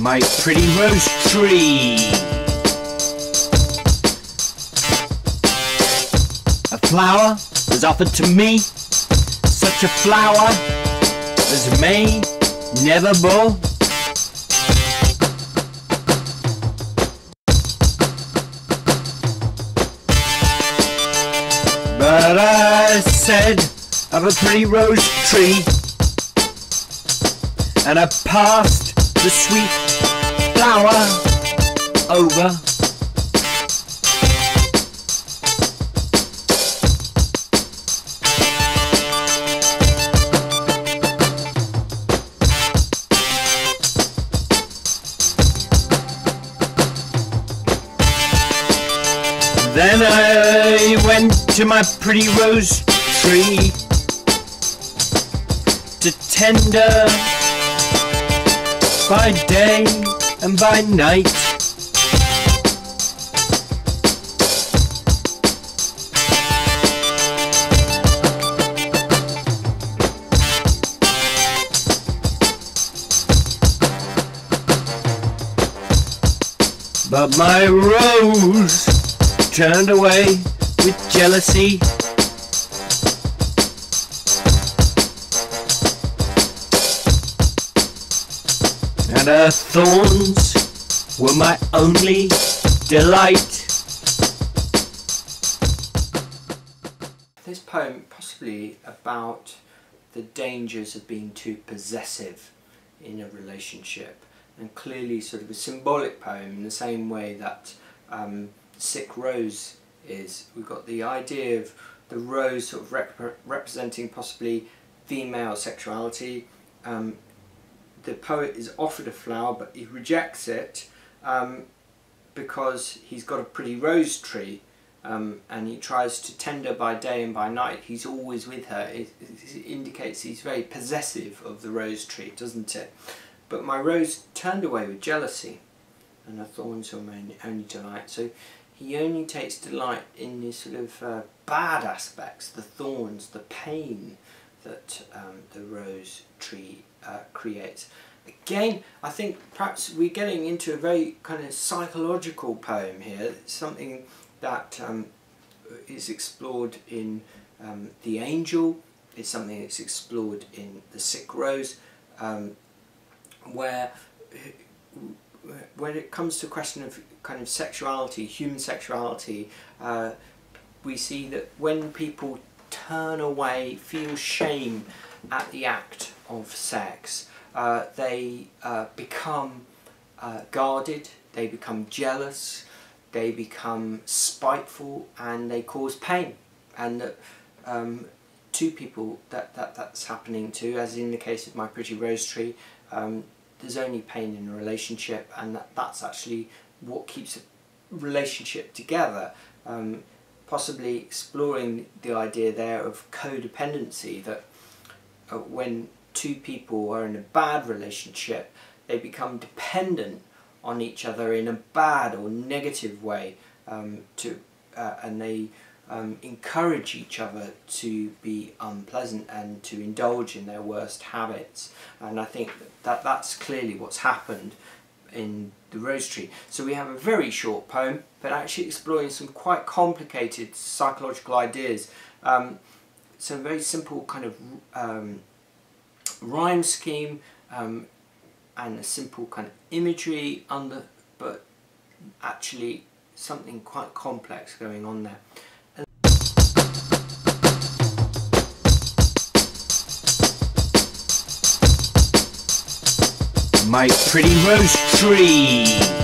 My pretty rose tree. A flower was offered to me, such a flower as may never bore. But I said of a pretty rose tree, and I passed the sweet flower over. Then I went to my pretty rose tree to tender by day and by night. But my rose turned away with jealousy. And her thorns were my only delight. This poem possibly about the dangers of being too possessive in a relationship, and clearly sort of a symbolic poem in the same way that Sick Rose is. We've got the idea of the rose sort of representing possibly female sexuality. The poet is offered a flower, but he rejects it because he's got a pretty rose tree, and he tries to tend her by day and by night. He's always with her. It indicates he's very possessive of the rose tree, doesn't it? But my rose turned away with jealousy, and her thorns were my only delight. So he only takes delight in the sort of bad aspects, the thorns, the pain that the rose tree creates. Again, I think perhaps we're getting into a very kind of psychological poem here, something that is explored in The Angel. It's something that's explored in The Sick Rose, where when it comes to a question of kind of sexuality, human sexuality, we see that when people turn away, feel shame at the act of sex, they become guarded, they become jealous, they become spiteful, and they cause pain. And that two people that's happening to, as in the case of my pretty rose tree, there's only pain in a relationship, and that's actually what keeps a relationship together. Possibly exploring the idea there of codependency, that when two people are in a bad relationship, they become dependent on each other in a bad or negative way, and they encourage each other to be unpleasant and to indulge in their worst habits. And I think that's clearly what's happened in the rose tree. So we have a very short poem, but actually exploring some quite complicated psychological ideas. Some very simple kind of rhyme scheme, and a simple kind of imagery but actually something quite complex going on there. My pretty rose tree.